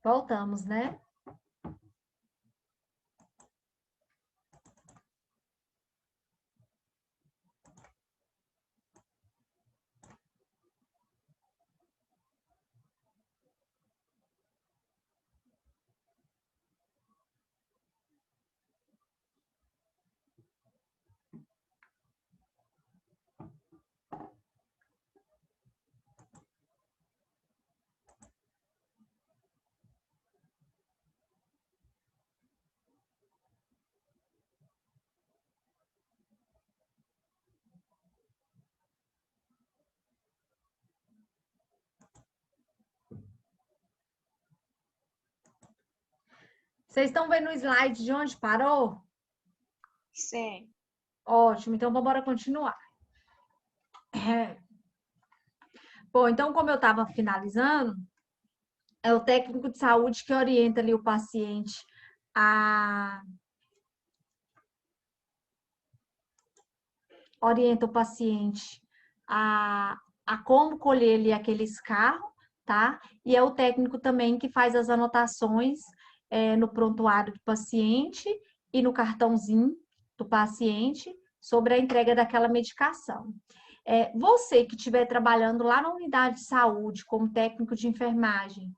Voltamos, né? Vocês estão vendo o slide de onde parou? Sim. Ótimo, então vamos embora continuar. Bom, então, como eu estava finalizando, é o técnico de saúde que orienta ali o paciente a orienta o paciente a, a como colher ali aquele escarro, tá? E é o técnico também que faz as anotações no prontuário do paciente e no cartãozinho do paciente sobre a entrega daquela medicação. Você que estiver trabalhando lá na unidade de saúde como técnico de enfermagem,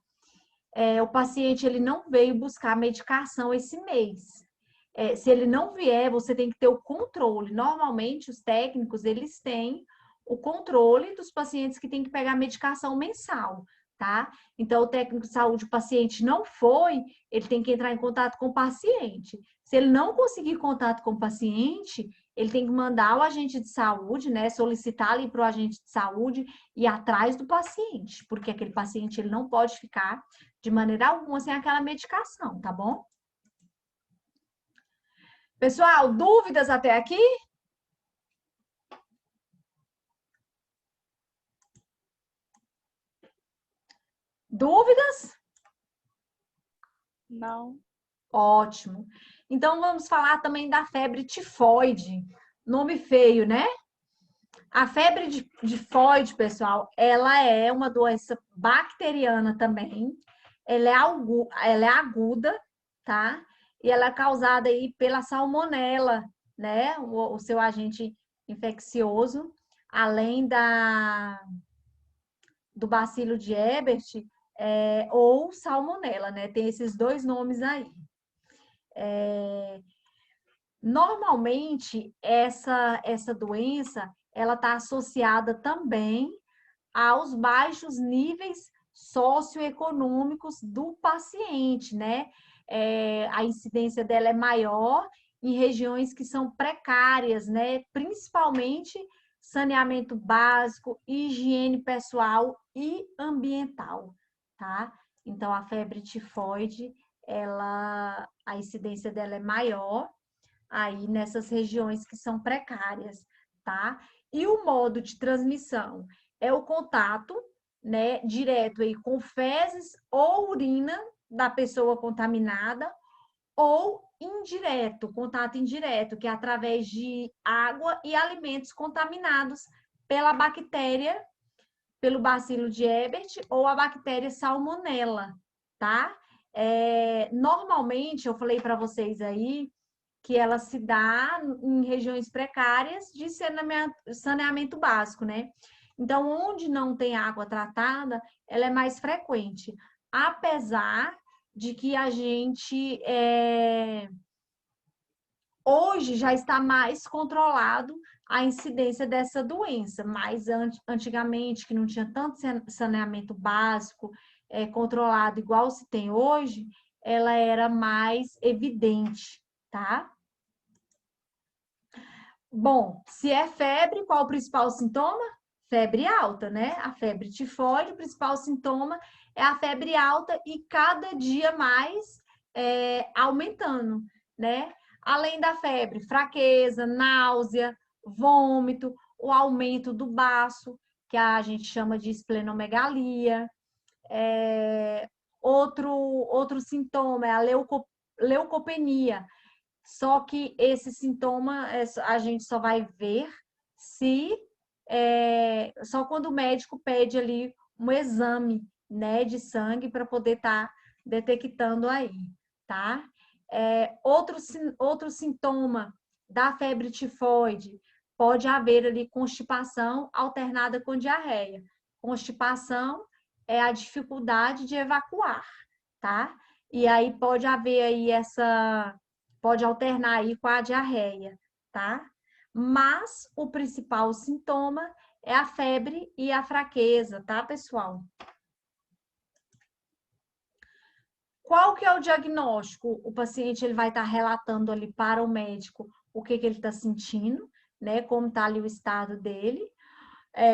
o paciente ele não veio buscar a medicação esse mês. Se ele não vier, você tem que ter o controle. Normalmente, os técnicos, eles têm o controle dos pacientes que têm que pegar medicação mensal, tá? Então, o técnico de saúde, o paciente não foi, ele tem que entrar em contato com o paciente. Se ele não conseguir contato com o paciente, ele tem que mandar o agente de saúde, né? Solicitar ali para o agente de saúde ir atrás do paciente, porque aquele paciente ele não pode ficar de maneira alguma sem aquela medicação, tá bom? Pessoal, dúvidas até aqui? Dúvidas? Não. Ótimo. Então vamos falar também da febre tifoide. Nome feio, né? A febre de tifoide, pessoal, ela é uma doença bacteriana também. Ela é aguda, tá? E ela é causada aí pela salmonela, né? O seu agente infeccioso, além do bacilo de Ebert, ou salmonela, né? Tem esses dois nomes aí. Normalmente, essa doença, ela está associada também aos baixos níveis socioeconômicos do paciente, né? A incidência dela é maior em regiões que são precárias, né? Principalmente saneamento básico, higiene pessoal e ambiental, tá? Então, a febre tifoide, a incidência dela é maior aí nessas regiões que são precárias, tá? E o modo de transmissão é o contato, né, direto aí com fezes ou urina da pessoa contaminada ou indireto, contato indireto, que é através de água e alimentos contaminados pela bactéria, pelo bacilo de Ebert ou a bactéria salmonella, tá? Normalmente, eu falei para vocês aí que ela se dá em regiões precárias de saneamento básico, né? Então, onde não tem água tratada, ela é mais frequente. Apesar de que a gente hoje já está mais controlado a incidência dessa doença, mas antigamente, que não tinha tanto saneamento básico controlado igual se tem hoje, ela era mais evidente, tá? Bom, se é febre, qual o principal sintoma? Febre alta, né? A febre tifoide, o principal sintoma é a febre alta e cada dia mais aumentando, né? Além da febre, fraqueza, náusea, vômito, o aumento do baço, que a gente chama de esplenomegalia. Outro sintoma é a leucopenia, só que esse sintoma a gente só vai ver se só quando o médico pede ali um exame, né, de sangue para poder estar detectando aí, tá? Outro sintoma da febre tifoide, pode haver ali constipação alternada com diarreia. Constipação é a dificuldade de evacuar, tá? E aí pode haver aí pode alternar aí com a diarreia, tá? Mas o principal sintoma é a febre e a fraqueza, tá, pessoal? Qual que é o diagnóstico? O paciente ele vai estar relatando ali para o médico o que ele está sentindo, né? Como está ali o estado dele.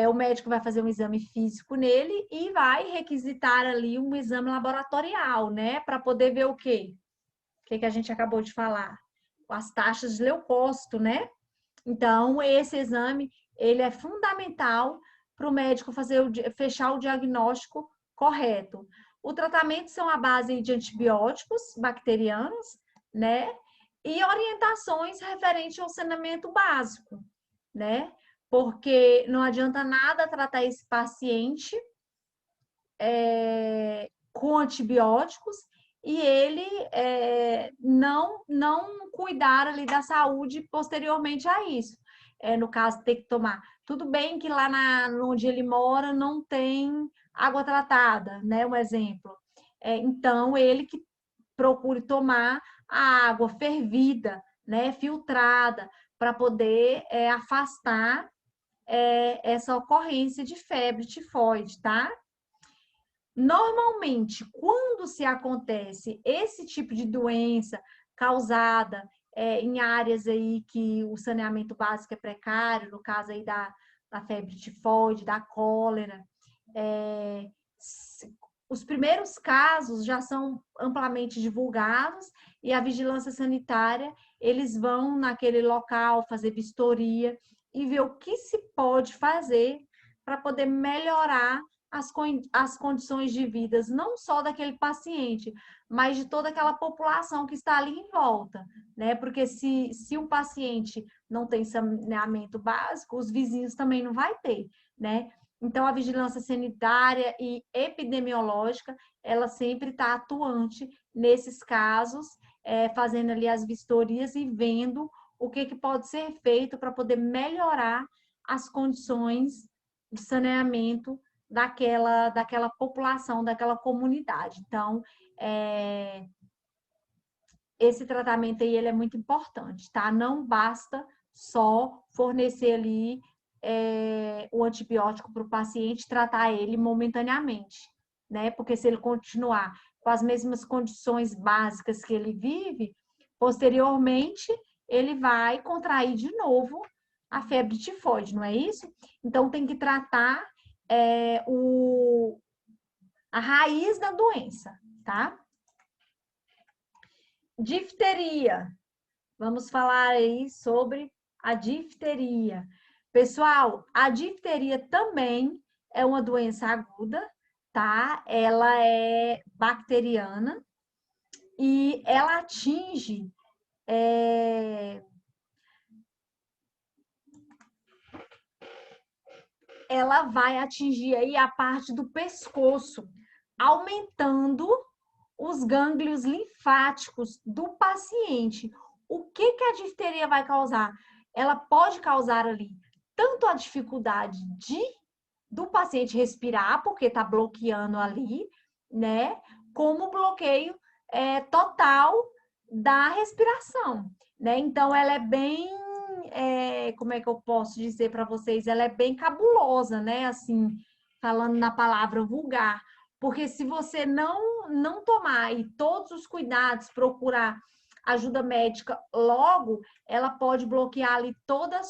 O médico vai fazer um exame físico nele e vai requisitar ali um exame laboratorial, né? Para poder ver o quê? O que a gente acabou de falar? As taxas de leucócito, né? Então, esse exame, ele é fundamental para o médico fechar o diagnóstico correto. O tratamento são à base de antibióticos bacterianos, né? E orientações referentes ao saneamento básico, né? Porque não adianta nada tratar esse paciente com antibióticos e ele não cuidar ali da saúde posteriormente a isso. No caso, ter que tomar. Tudo bem que lá onde ele mora não tem água tratada, né? Um exemplo. Então, ele que procure tomar a água fervida, né? Filtrada, para poder afastar essa ocorrência de febre tifoide, tá? Normalmente, quando se acontece esse tipo de doença causada em áreas aí que o saneamento básico é precário, no caso aí da febre tifoide, da cólera, os primeiros casos já são amplamente divulgados e a vigilância sanitária, eles vão naquele local fazer vistoria e ver o que se pode fazer para poder melhorar as condições de vida, não só daquele paciente, mas de toda aquela população que está ali em volta, né? Porque se o paciente não tem saneamento básico, os vizinhos também não vai ter, né? Então, a vigilância sanitária e epidemiológica, ela sempre está atuante nesses casos, fazendo ali as vistorias e vendo o que pode ser feito para poder melhorar as condições de saneamento daquela população, daquela comunidade. Então, esse tratamento aí ele é muito importante, tá? Não basta só fornecer ali o antibiótico para o paciente, tratar ele momentaneamente, né? Porque se ele continuar com as mesmas condições básicas que ele vive, posteriormente ele vai contrair de novo a febre tifoide, não é isso? Então tem que tratar a raiz da doença, tá? Difteria. Vamos falar aí sobre a difteria. Pessoal, a difteria também é uma doença aguda, tá? Ela é bacteriana e ela atinge ela vai atingir aí a parte do pescoço, aumentando os gânglios linfáticos do paciente. O que a difteria vai causar? Ela pode causar ali tanto a dificuldade do paciente respirar, porque está bloqueando ali, né? Como o bloqueio total da respiração, né? Então, ela é bem, como é que eu posso dizer para vocês? Ela é bem cabulosa, né? Assim, falando na palavra vulgar. Porque se você não tomar e todos os cuidados, procurar ajuda médica logo, ela pode bloquear ali toda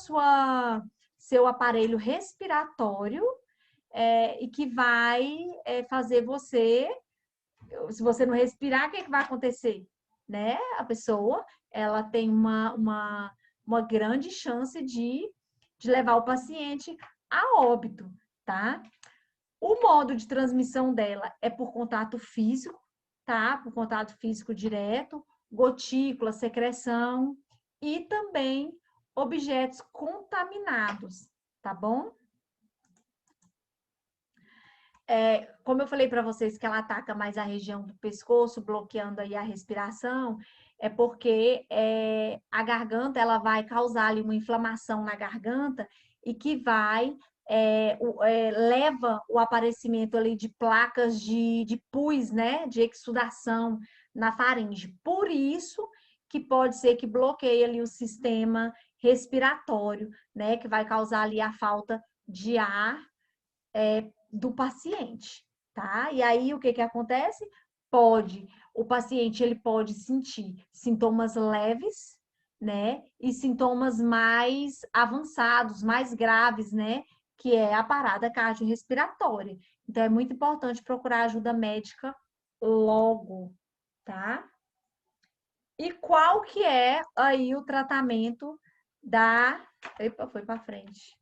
seu aparelho respiratório e que vai fazer você, se você não respirar, o que vai acontecer? Né? A pessoa, ela tem uma grande chance de levar o paciente a óbito, tá? O modo de transmissão dela é por contato físico, tá? Por contato físico direto, gotícula, secreção e também objetos contaminados, tá bom? como eu falei para vocês que ela ataca mais a região do pescoço, bloqueando aí a respiração, é porque a garganta ela vai causar ali uma inflamação na garganta e que vai leva o aparecimento ali de placas de pus, né, de exsudação na faringe. Por isso que pode ser que bloqueie ali o sistema respiratório, né, que vai causar ali a falta de ar do paciente, tá? E aí o que que acontece? O paciente ele pode sentir sintomas leves, né? E sintomas mais avançados, mais graves, né? Que é a parada cardiorrespiratória. Então é muito importante procurar ajuda médica logo, tá? E qual que é aí o tratamento da... Epa, foi para frente.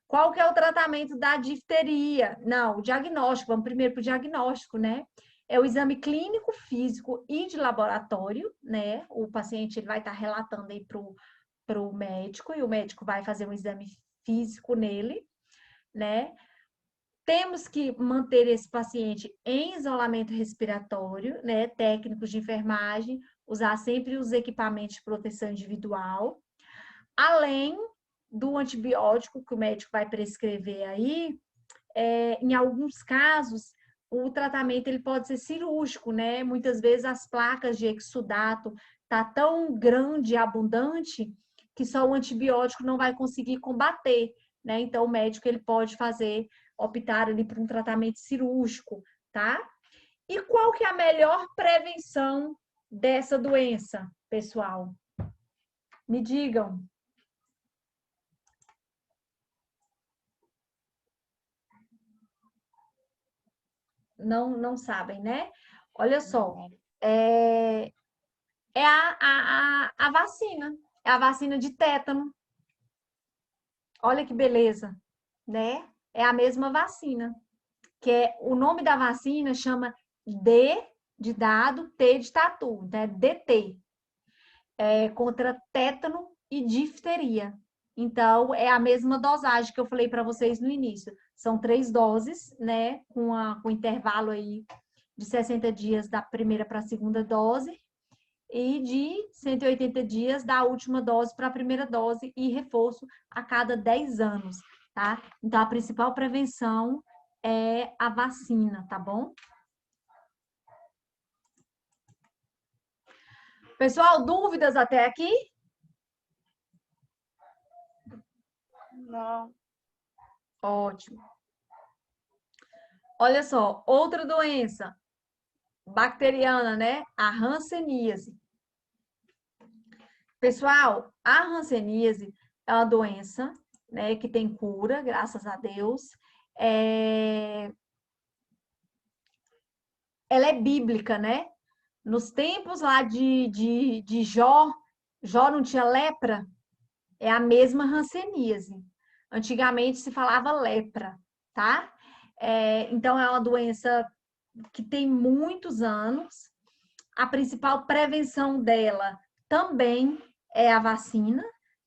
Qual que é o tratamento da difteria? Não, o diagnóstico, vamos primeiro para o diagnóstico, né? É o exame clínico, físico e de laboratório, né? O paciente ele vai estar relatando aí para o médico e o médico vai fazer um exame físico nele, né? Temos que manter esse paciente em isolamento respiratório, né? Técnicos de enfermagem, usar sempre os equipamentos de proteção individual, além do antibiótico que o médico vai prescrever aí, em alguns casos, o tratamento ele pode ser cirúrgico, né? Muitas vezes as placas de exudato tá tão grande e abundante que só o antibiótico não vai conseguir combater, né? Então o médico ele pode optar ali por um tratamento cirúrgico, tá? E qual que é a melhor prevenção dessa doença, pessoal? Me digam. Não sabem, né? Olha só, é, a vacina, é a vacina de tétano. Olha que beleza, né? É a mesma vacina, que é o nome da vacina chama D de dado, T de tatu, né? DT, contra tétano e difteria. Então, é a mesma dosagem que eu falei para vocês no início. São 3 doses, né? Com intervalo aí de 60 dias da primeira para a segunda dose e de 180 dias da última dose para a primeira dose e reforço a cada 10 anos, tá? Então, a principal prevenção é a vacina, tá bom? Pessoal, dúvidas até aqui? Não. Ótimo. Olha só, outra doença bacteriana, né? A hanseníase. Pessoal, a hanseníase é uma doença, né, que tem cura, graças a Deus. Ela é bíblica, né? Nos tempos lá de Jó, Jó não tinha lepra, é a mesma hanseníase. Antigamente se falava lepra, tá? Então é uma doença que tem muitos anos. A principal prevenção dela também é a vacina,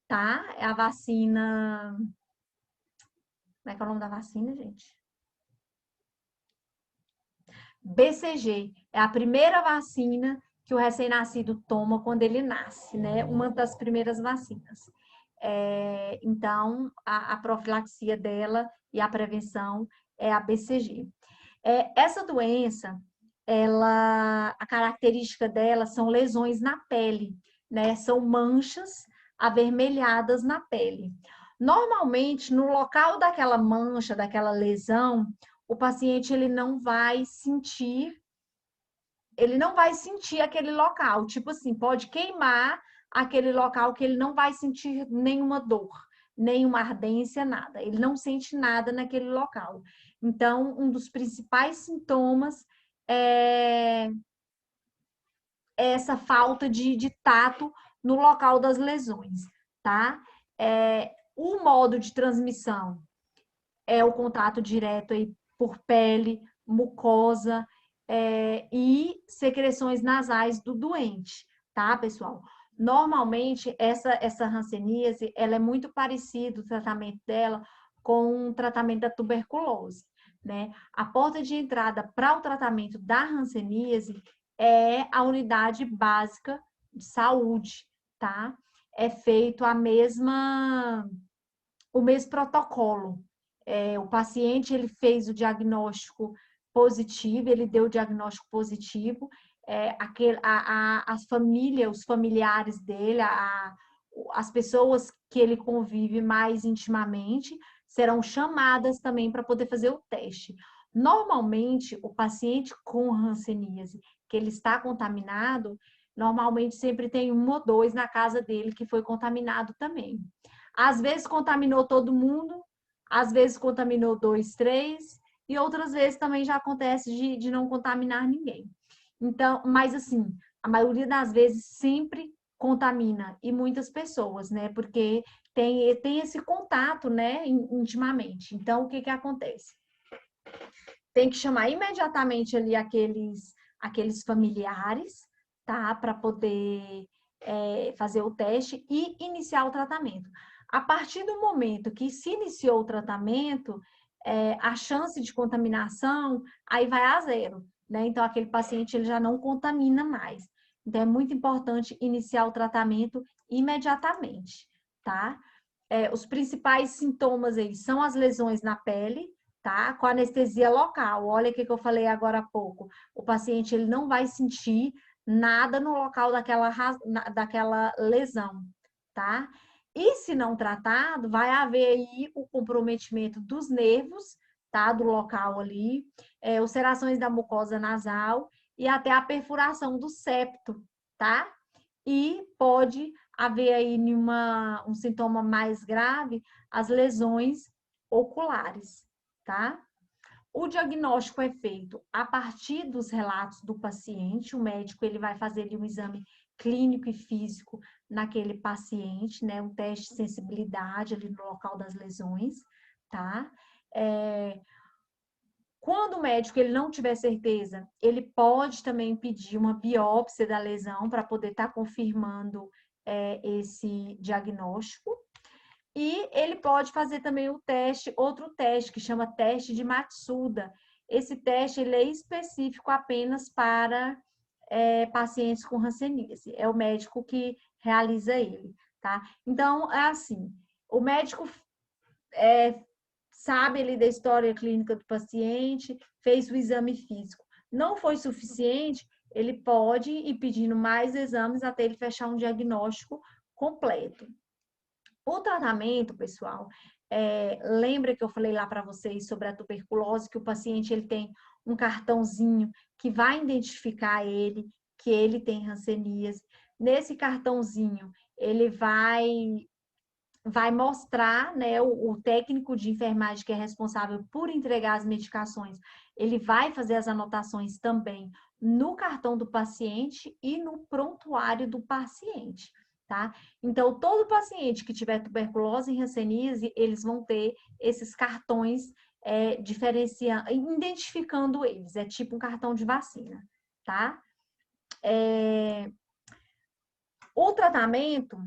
tá? É a vacina. Como é que é o nome da vacina, gente? BCG. É a primeira vacina que o recém-nascido toma quando ele nasce, né? Uma das primeiras vacinas. Então, a profilaxia dela e a prevenção é a BCG. Essa doença, a característica dela são lesões na pele, né? São manchas avermelhadas na pele. Normalmente, no local daquela mancha, daquela lesão, o paciente ele não vai sentir aquele local. Tipo assim, pode queimar aquele local que ele não vai sentir nenhuma dor, nenhuma ardência, nada. Ele não sente nada naquele local. Então, um dos principais sintomas é essa falta de tato no local das lesões, tá? O modo de transmissão é o contato direto aí por pele, mucosa e secreções nasais do doente, tá, pessoal? Normalmente, essa hanseníase, ela é muito parecida, o tratamento dela, com o tratamento da tuberculose, né? A porta de entrada para o tratamento da hanseníase é a unidade básica de saúde, tá? É feito o mesmo protocolo. O paciente ele fez o diagnóstico positivo, ele deu o diagnóstico positivo, as famílias, os familiares dele, as pessoas que ele convive mais intimamente serão chamadas também para poder fazer o teste. Normalmente, o paciente com hanseníase, que ele está contaminado, normalmente sempre tem um ou dois na casa dele que foi contaminado também. Às vezes contaminou todo mundo, às vezes contaminou dois, três, e outras vezes também já acontece de não contaminar ninguém. Então, mas assim, a maioria das vezes sempre contamina, e muitas pessoas, né? Porque tem esse contato, né, intimamente. Então, o que que acontece? Tem que chamar imediatamente ali aqueles familiares, tá? Para poder fazer o teste e iniciar o tratamento. A partir do momento que se iniciou o tratamento, a chance de contaminação aí vai a zero, né? Então, aquele paciente ele já não contamina mais. Então, é muito importante iniciar o tratamento imediatamente, tá? Os principais sintomas aí são as lesões na pele, tá? Com anestesia local. Olha o que eu falei agora há pouco. O paciente ele não vai sentir nada no local daquela lesão, tá? E se não tratado, vai haver aí o comprometimento dos nervos, tá? Do local ali, ulcerações da mucosa nasal e até a perfuração do septo, tá? E pode haver aí um sintoma mais grave, as lesões oculares, tá? O diagnóstico é feito a partir dos relatos do paciente, o médico ele vai fazer ali um exame clínico e físico naquele paciente, né? Um teste de sensibilidade ali no local das lesões, tá? Quando o médico ele não tiver certeza, ele pode também pedir uma biópsia da lesão para poder estar confirmando esse diagnóstico. E ele pode fazer também outro teste, que chama teste de Matsuda. Esse teste ele é específico apenas para pacientes com hanseníase. É o médico que realiza ele, tá? Então, é assim, o médico sabe ali da história clínica do paciente, fez o exame físico. Não foi suficiente, ele pode ir pedindo mais exames até ele fechar um diagnóstico completo. O tratamento, pessoal, lembra que eu falei lá para vocês sobre a tuberculose, que o paciente ele tem um cartãozinho que vai identificar ele, que ele tem hanseníase. Nesse cartãozinho, ele vai mostrar, né, o técnico de enfermagem que é responsável por entregar as medicações, ele vai fazer as anotações também no cartão do paciente e no prontuário do paciente, tá? Então, todo paciente que tiver tuberculose e hanseníase, eles vão ter esses cartões diferenciando, identificando eles, é tipo um cartão de vacina, tá? O tratamento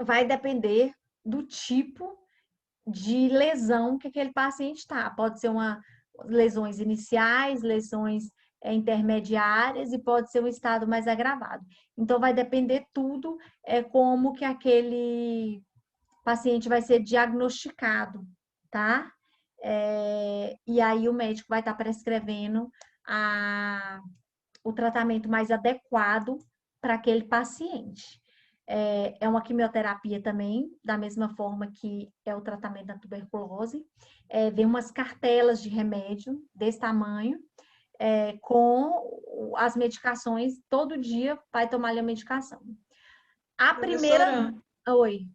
vai depender do tipo de lesão que aquele paciente está. Pode ser lesões iniciais, lesões intermediárias e pode ser um estado mais agravado. Então, vai depender tudo como que aquele paciente vai ser diagnosticado, tá? E aí o médico vai estar prescrevendo o tratamento mais adequado para aquele paciente. É uma quimioterapia também, da mesma forma que é o tratamento da tuberculose. Vem umas cartelas de remédio desse tamanho, com as medicações, todo dia vai tomar ali a medicação. A primeira... Oi.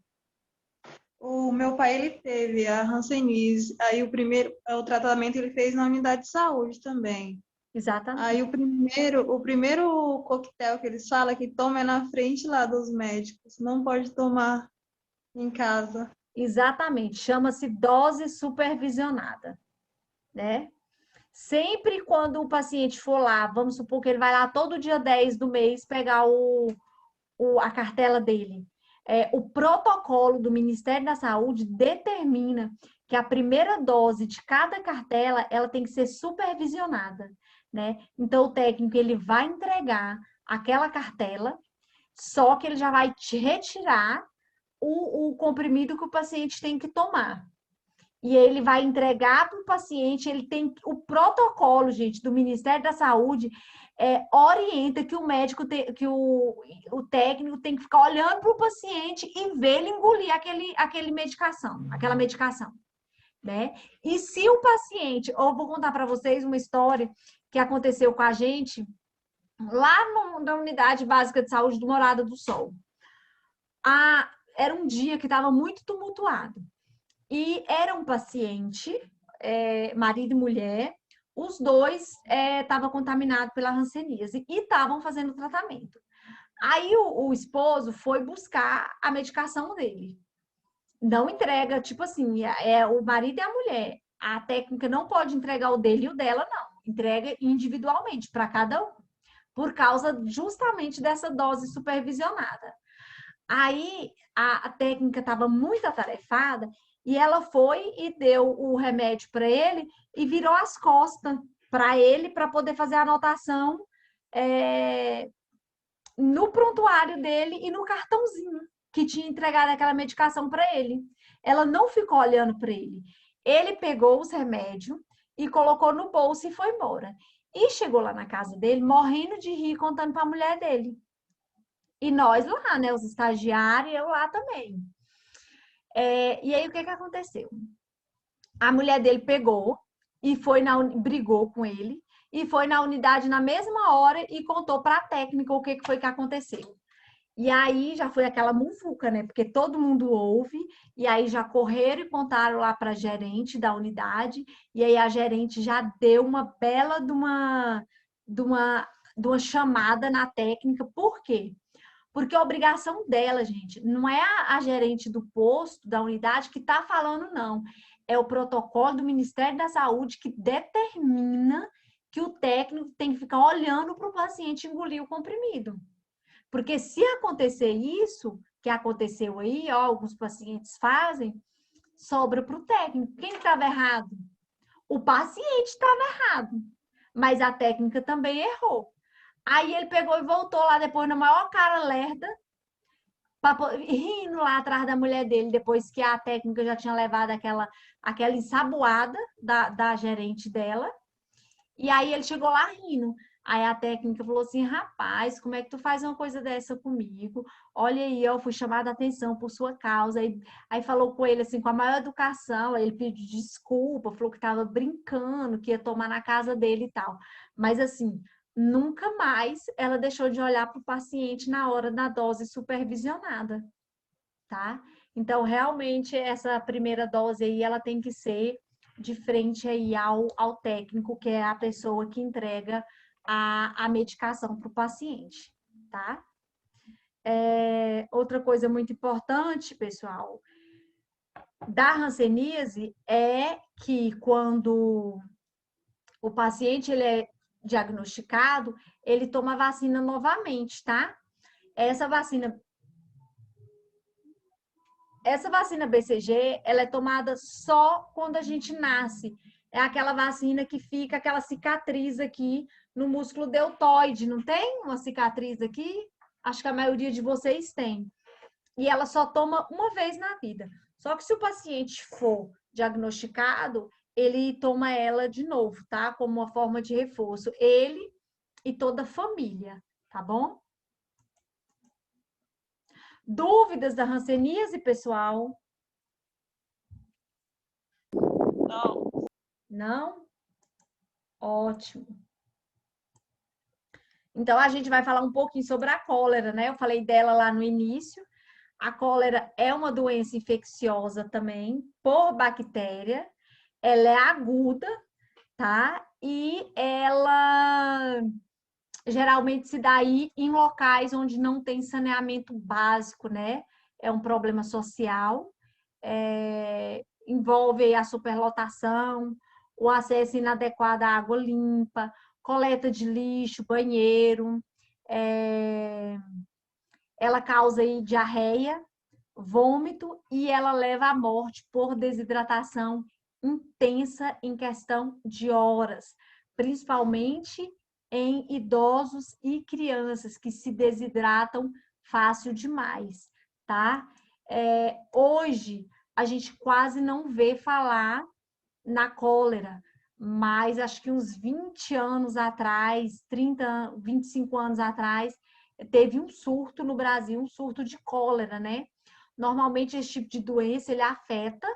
O meu pai, ele teve a hanseníase, aí o tratamento ele fez na unidade de saúde também. Exatamente. Aí o primeiro coquetel que eles falam que toma é na frente lá dos médicos, não pode tomar em casa. Exatamente, chama-se dose supervisionada, né? Sempre quando o paciente for lá, vamos supor que ele vai lá todo dia 10 do mês pegar a cartela dele. O protocolo do Ministério da Saúde determina que a primeira dose de cada cartela, ela tem que ser supervisionada, né? Então, o técnico, ele vai entregar aquela cartela, só que ele já vai te retirar o comprimido que o paciente tem que tomar. E ele vai entregar para o paciente, ele tem o protocolo, gente, do Ministério da Saúde, orienta que o médico, o técnico tem que ficar olhando para o paciente e ver ele engolir aquela medicação, né? E se o paciente, eu vou contar para vocês uma história que aconteceu com a gente lá na unidade básica de saúde do Morada do Sol. Era um dia que estava muito tumultuado. E era um paciente, marido e mulher, os dois estavam contaminados pela hanseníase e estavam fazendo tratamento. Aí o esposo foi buscar a medicação dele. Não entrega, tipo assim, o marido e a mulher. A técnica não pode entregar o dele e o dela, não. Entrega individualmente para cada um, por causa justamente dessa dose supervisionada. Aí a técnica estava muito atarefada e ela foi e deu o remédio para ele e virou as costas para ele para poder fazer a anotação no prontuário dele e no cartãozinho que tinha entregado aquela medicação para ele. Ela não ficou olhando para ele. Ele pegou os remédios e colocou no bolso e foi embora. E chegou lá na casa dele, morrendo de rir, contando para a mulher dele. E nós lá, né? Os estagiários, eu lá também. E aí, o que aconteceu? A mulher dele pegou e brigou com ele e foi na unidade na mesma hora e contou para a técnica o que foi que aconteceu. E aí já foi aquela muvuca, né? Porque todo mundo ouve, e aí já correram e contaram lá para a gerente da unidade, e aí a gerente já deu uma bela de uma chamada na técnica. Por quê? Porque a obrigação dela, gente, não é a gerente do posto, da unidade, que está falando, não. É o protocolo do Ministério da Saúde que determina que o técnico tem que ficar olhando para o paciente engolir o comprimido. Porque se acontecer isso, que aconteceu aí, alguns pacientes fazem, sobra para o técnico. Quem estava errado? O paciente estava errado, mas a técnica também errou. Aí ele pegou e voltou lá depois na maior cara lerda, rindo lá atrás da mulher dele, depois que a técnica já tinha levado aquela ensaboada da gerente dela. E aí ele chegou lá rindo. Aí a técnica falou assim: rapaz, como é que tu faz uma coisa dessa comigo? Olha aí, eu fui chamada a atenção por sua causa. Aí falou com ele assim, com a maior educação. Aí ele pediu desculpa, falou que estava brincando, que ia tomar na casa dele e tal. Mas assim, nunca mais ela deixou de olhar para o paciente na hora da dose supervisionada, tá? Então, realmente, essa primeira dose aí, ela tem que ser de frente aí ao técnico, que é a pessoa que entrega a medicação para o paciente, tá? Outra coisa muito importante, pessoal, da hanseníase é que quando o paciente ele é diagnosticado, ele toma vacina novamente, tá? Essa vacina BCG, ela é tomada só quando a gente nasce. É aquela vacina que fica aquela cicatriz aqui no músculo deltoide, não tem uma cicatriz aqui? Acho que a maioria de vocês tem. E ela só toma uma vez na vida. Só que se o paciente for diagnosticado, ele toma ela de novo, tá? Como uma forma de reforço. Ele e toda a família, tá bom? Dúvidas da hanseníase, pessoal? Não. Não? Ótimo. Então, a gente vai falar um pouquinho sobre a cólera, né? Eu falei dela lá no início. A cólera é uma doença infecciosa também, por bactéria. Ela é aguda, tá? E ela geralmente se dá aí em locais onde não tem saneamento básico, né? É um problema social. Envolve a superlotação, o acesso inadequado à água limpa, coleta de lixo, banheiro. Ela causa aí diarreia, vômito e ela leva à morte por desidratação intensa em questão de horas, principalmente em idosos e crianças que se desidratam fácil demais, tá? Hoje a gente quase não vê falar na cólera, mas acho que uns 20 anos atrás, 30, 25 anos atrás, teve um surto no Brasil, um surto de cólera, né? Normalmente esse tipo de doença ele afeta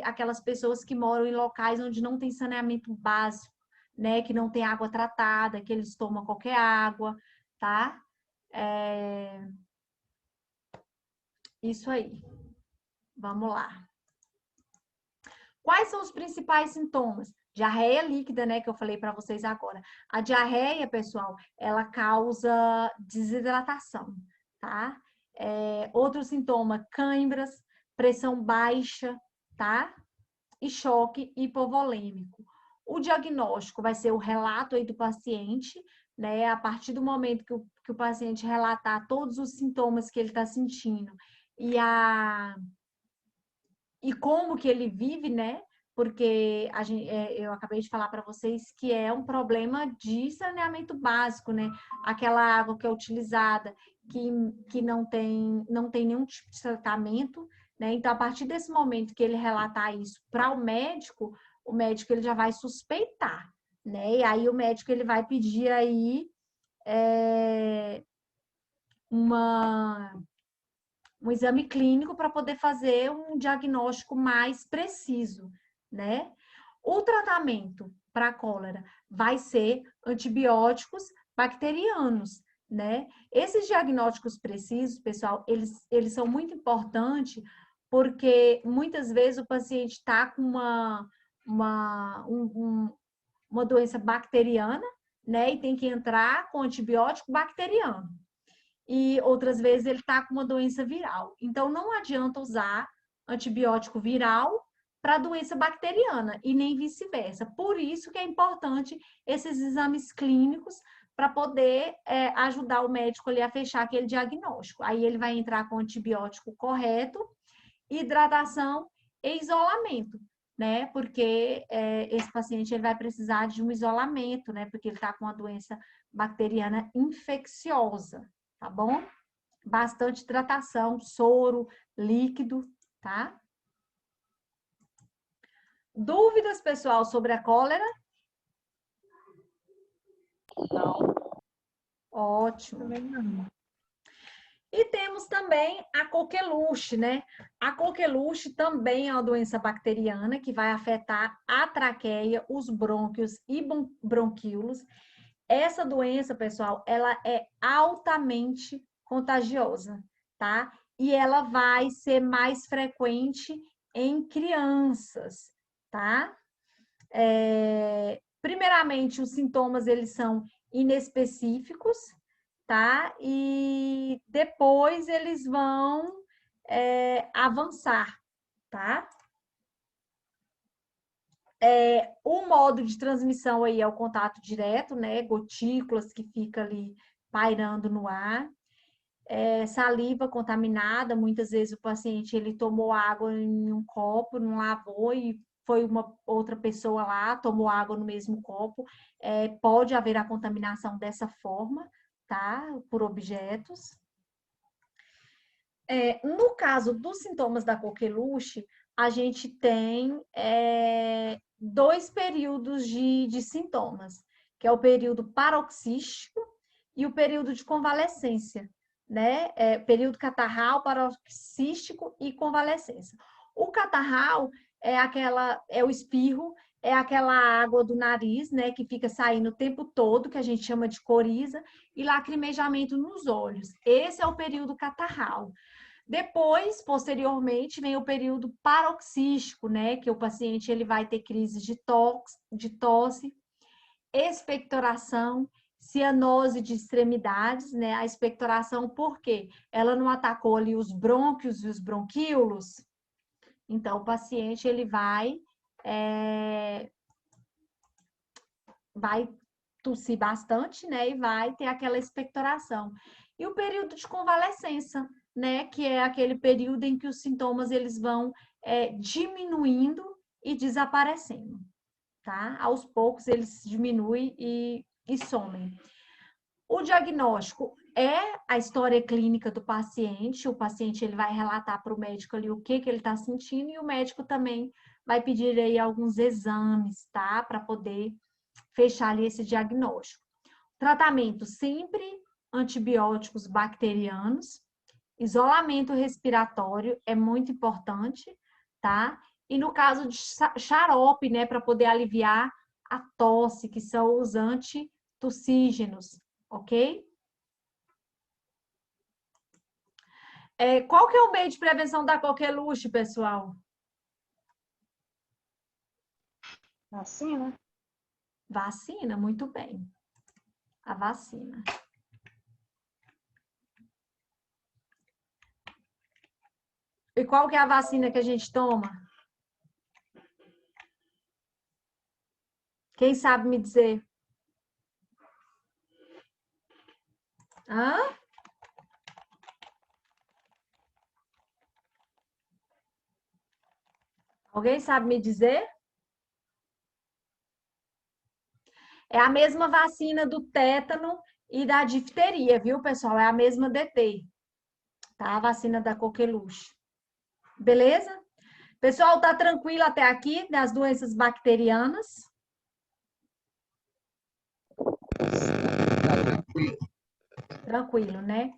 aquelas pessoas que moram em locais onde não tem saneamento básico, né? Que não tem água tratada, que eles tomam qualquer água, tá? Isso aí. Vamos lá. Quais são os principais sintomas? Diarreia líquida, né, que eu falei para vocês agora. A diarreia, pessoal, ela causa desidratação, tá? Outro sintoma, cãibras, pressão baixa, tá? E choque hipovolêmico. O diagnóstico vai ser o relato aí do paciente, né? A partir do momento que o paciente relatar todos os sintomas que ele está sentindo e como que ele vive, né? Porque eu acabei de falar para vocês que é um problema de saneamento básico, né? Aquela água que é utilizada, que não tem nenhum tipo de tratamento, né? Então, a partir desse momento que ele relatar isso para o médico ele já vai suspeitar, né? E aí o médico ele vai pedir aí um exame clínico para poder fazer um diagnóstico mais preciso, né? O tratamento para a cólera vai ser antibióticos bacterianos, né? Esses diagnósticos precisos, pessoal, eles são muito importantes porque muitas vezes o paciente está com uma doença bacteriana, né? E tem que entrar com antibiótico bacteriano e outras vezes ele está com uma doença viral. Então, não adianta usar antibiótico viral para doença bacteriana e nem vice-versa. Por isso que é importante esses exames clínicos para poder ajudar o médico ali a fechar aquele diagnóstico. Aí ele vai entrar com o antibiótico correto, hidratação e isolamento, né? Porque esse paciente ele vai precisar de um isolamento, né? Porque ele está com uma doença bacteriana infecciosa, tá bom? Bastante hidratação, soro, líquido, tá? Dúvidas, pessoal, sobre a cólera? Não. Ótimo. Também não. E temos também a coqueluche, né? A coqueluche também é uma doença bacteriana que vai afetar a traqueia, os brônquios e bronquíolos. Essa doença, pessoal, ela é altamente contagiosa, tá? E ela vai ser mais frequente em crianças, tá? Primeiramente, os sintomas, eles são inespecíficos, tá? E depois eles vão avançar, tá? O modo de transmissão aí é o contato direto, né? Gotículas que fica ali pairando no ar. Saliva contaminada, muitas vezes o paciente ele tomou água em um copo, não lavou e foi uma outra pessoa lá, tomou água no mesmo copo. Pode haver a contaminação dessa forma, tá? Por objetos. No caso dos sintomas da coqueluche, a gente tem dois períodos de sintomas, que é o período paroxístico e o período de convalescência, né? Período catarral, paroxístico e convalescência. O catarral é o espirro, é aquela água do nariz, né, que fica saindo o tempo todo, que a gente chama de coriza, e lacrimejamento nos olhos. Esse é o período catarral. Depois, posteriormente, vem o período paroxístico, né, que o paciente ele vai ter crises de tosse, expectoração, cianose de extremidades, né? A expectoração, por quê? Ela não atacou ali os brônquios e os bronquíolos. Então, o paciente ele vai tossir bastante, né? E vai ter aquela expectoração. E o período de convalescença, né? Que é aquele período em que os sintomas eles vão diminuindo e desaparecendo, tá? Aos poucos eles diminuem e somem. O diagnóstico é a história clínica do paciente. O paciente ele vai relatar para o médico ali o que ele está sentindo e o médico também vai pedir aí alguns exames, tá? Para poder fechar ali esse diagnóstico. Tratamento sempre antibióticos bacterianos. Isolamento respiratório é muito importante, tá? E no caso de xarope, né, para poder aliviar a tosse, que são os antitussígenos, ok? Qual que é o meio de prevenção da coqueluche, pessoal? Vacina? Vacina, muito bem. A vacina. E qual que é a vacina que a gente toma? Quem sabe me dizer? Hã? Alguém sabe me dizer? É a mesma vacina do tétano e da difteria, viu, pessoal? É a mesma DT, tá? A vacina da coqueluche. Beleza? Pessoal, tá tranquilo até aqui das doenças bacterianas? Tá tranquilo. Tranquilo, né?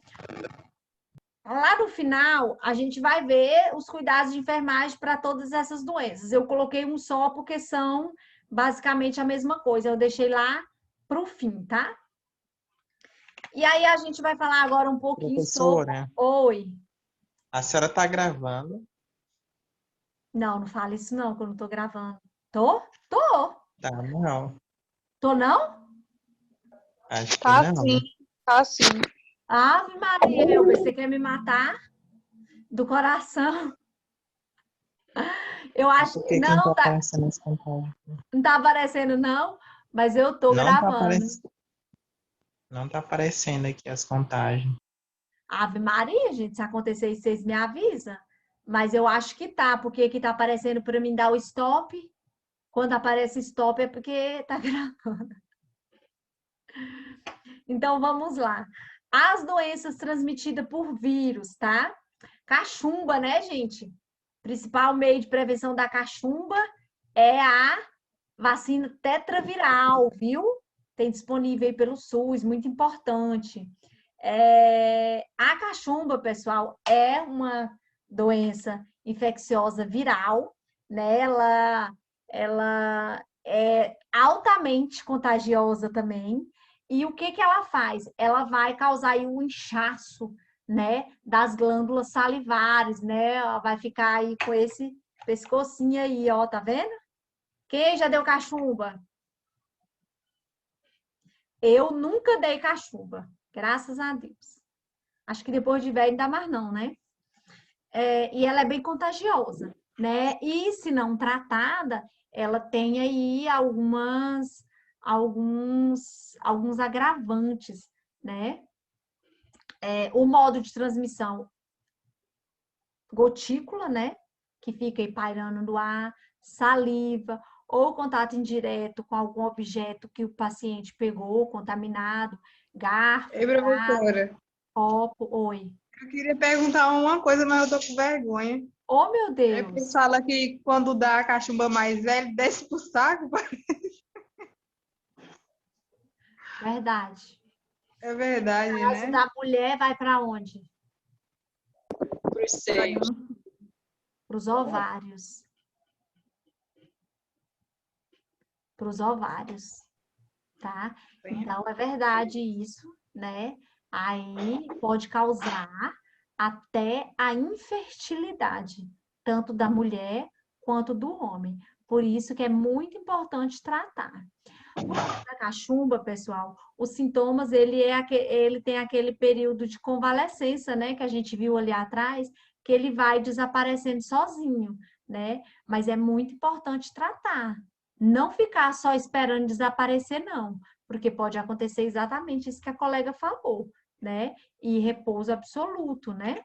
Lá no final, a gente vai ver os cuidados de enfermagem para todas essas doenças. Eu coloquei um só porque são basicamente a mesma coisa. Eu deixei lá para o fim, tá? E aí a gente vai falar agora um pouquinho sobre... Professora, Oi. a senhora está gravando? Não, não fala isso não, que eu não tô gravando. Tô? Tô. Tá, não. Tô não? Acho que Tá não. sim, tá sim. Ave Maria, Elber, você quer me matar? Do coração. Eu acho Por que que não não tá tá, aparecendo essa contagem? não tá aparecendo não, mas eu tô Não tá gravando. aparecendo. Não tá aparecendo aqui as contagens. Ave Maria, gente, se acontecer isso, vocês me avisam. Mas eu acho que tá, porque aqui tá aparecendo para mim dar o stop. Quando aparece stop é porque tá gravando. Então vamos lá. As doenças transmitidas por vírus, tá? Cachumba, né, gente? Principal meio de prevenção da cachumba é a vacina tetraviral, viu? Tem disponível aí pelo SUS, muito importante. A cachumba, pessoal, é uma doença infecciosa viral, né? Ela é altamente contagiosa também. E o que que ela faz? Ela vai causar aí um inchaço, né, das glândulas salivares, né? Ela vai ficar aí com esse pescocinho aí, ó, tá vendo? Quem já deu cachumba? Eu nunca dei cachumba, graças a Deus. Acho que depois de velho não dá mais não, né? E ela é bem contagiosa, né? E se não tratada, ela tem aí alguns agravantes, né? O modo de transmissão, gotícula, né? Que fica aí pairando no ar, saliva, ou contato indireto com algum objeto que o paciente pegou, contaminado, garfo, Ei, professora, copo, oi. eu queria perguntar uma coisa, mas eu tô com vergonha. Oh, meu É porque Deus! fala que quando dá a cachumba mais velha, desce pro saco. Verdade. É verdade, No caso né? da mulher, vai para onde? Pros seios. Para os ovários. Para os ovários, tá? Então, é verdade isso, né? Aí pode causar até a infertilidade, tanto da mulher quanto do homem. Por isso que é muito importante tratar. No caso da cachumba, pessoal, os sintomas, ele tem aquele período de convalescença, né? Que a gente viu ali atrás, que ele vai desaparecendo sozinho, né? Mas é muito importante tratar. Não ficar só esperando desaparecer, não. Porque pode acontecer exatamente isso que a colega falou, né? E repouso absoluto, né?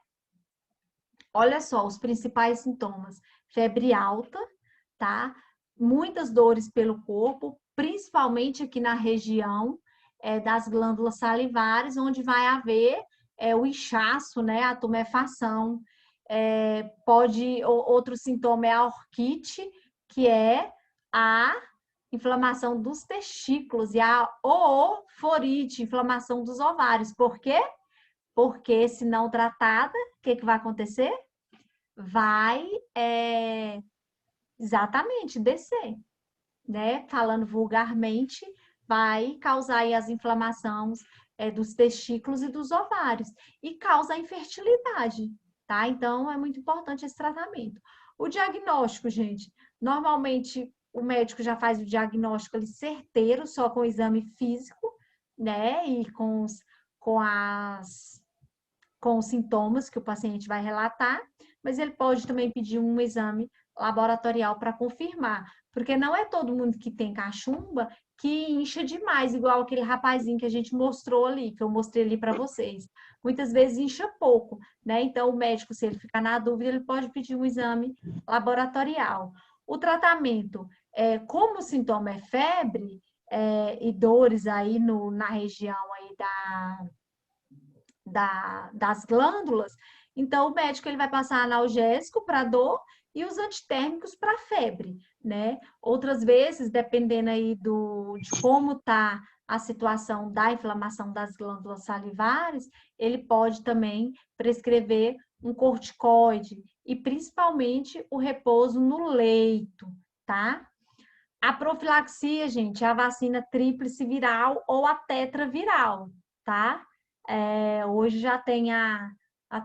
Olha só, os principais sintomas: febre alta, tá? Muitas dores pelo corpo, principalmente aqui na região das glândulas salivares, onde vai haver o inchaço, né? A tumefação. Outro sintoma é a orquite, que é a inflamação dos testículos, e a ooforite, inflamação dos ovários. Por quê? Porque, se não tratada, o que vai acontecer? Vai exatamente descer, né? Falando vulgarmente, vai causar aí as inflamações dos testículos e dos ovários e causa a infertilidade, tá? Então, é muito importante esse tratamento. O diagnóstico, gente, normalmente o médico já faz o diagnóstico ali certeiro, só com o exame físico, né? E com os sintomas que o paciente vai relatar, mas ele pode também pedir um exame laboratorial para confirmar, porque não é todo mundo que tem cachumba que incha demais, igual aquele rapazinho que a gente mostrou ali, que eu mostrei ali para vocês. Muitas vezes incha pouco, né? Então, o médico, se ele ficar na dúvida, ele pode pedir um exame laboratorial. O tratamento, como o sintoma é febre e dores aí na região aí das glândulas, então o médico ele vai passar analgésico para dor e os antitérmicos para febre, né? Outras vezes, dependendo aí de como tá a situação da inflamação das glândulas salivares, ele pode também prescrever um corticoide e principalmente o repouso no leito, tá? A profilaxia, gente, é a vacina tríplice viral ou a tetraviral, tá? Hoje já tem a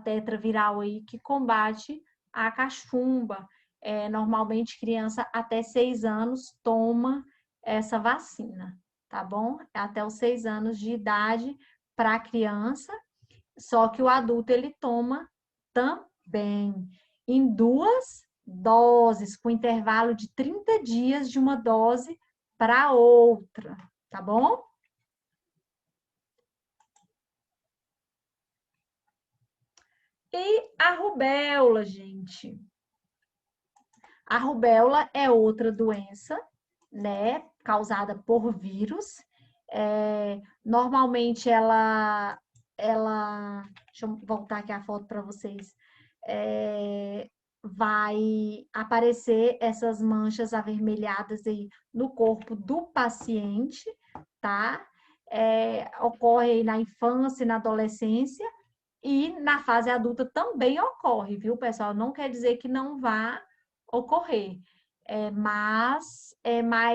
tetraviral aí que combate a cachumba. Normalmente, criança até 6 anos toma essa vacina, tá bom? Até os 6 anos de idade para a criança, só que o adulto ele toma também em 2 doses, com intervalo de 30 dias de uma dose para outra, tá bom? E a rubéola, gente. A rubéola é outra doença, né, causada por vírus. Normalmente deixa eu voltar aqui a foto para vocês. Vai aparecer essas manchas avermelhadas aí no corpo do paciente, tá? Ocorre aí na infância e na adolescência. E na fase adulta também ocorre, viu, pessoal? Não quer dizer que não vá ocorrer, mas ela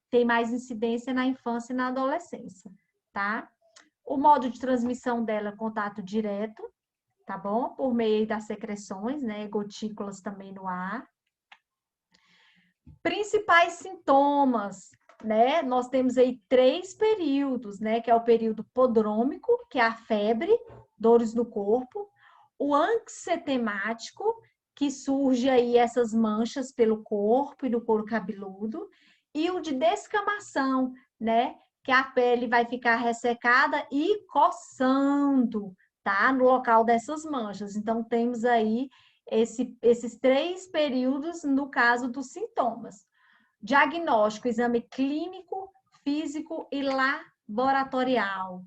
tem mais incidência na infância e na adolescência, tá? O modo de transmissão dela é contato direto, tá bom? Por meio das secreções, né? Gotículas também no ar. Principais sintomas, né? Nós temos aí 3 períodos, né? Que é o período prodrômico, que é a febre, dores no corpo. O anxetemático, que surge aí essas manchas pelo corpo e no couro cabeludo. E o de descamação, né? Que a pele vai ficar ressecada e coçando, tá? No local dessas manchas. Então, temos aí esses 3 períodos no caso dos sintomas. Diagnóstico, exame clínico, físico e laboratorial.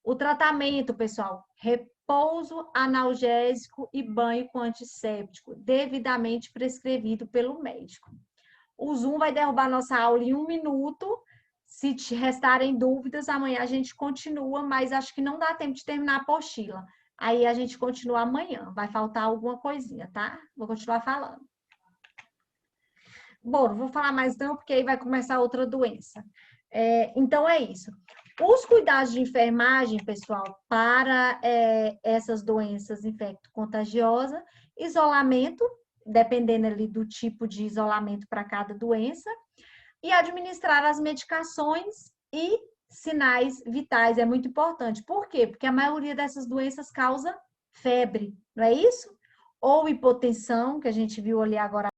O tratamento, pessoal, repouso analgésico e banho com antisséptico, devidamente prescrevido pelo médico. O Zoom vai derrubar nossa aula em 1 minuto. Se te restarem dúvidas, amanhã a gente continua, mas acho que não dá tempo de terminar a apostila. Aí a gente continua amanhã. Vai faltar alguma coisinha, tá? Vou continuar falando. Bom, não vou falar mais não, porque aí vai começar outra doença. Então, é isso. Os cuidados de enfermagem, pessoal, para essas doenças infecto-contagiosas, isolamento, dependendo ali do tipo de isolamento para cada doença, e administrar as medicações e sinais vitais, é muito importante. Por quê? Porque a maioria dessas doenças causa febre, não é isso? Ou hipotensão, que a gente viu ali agora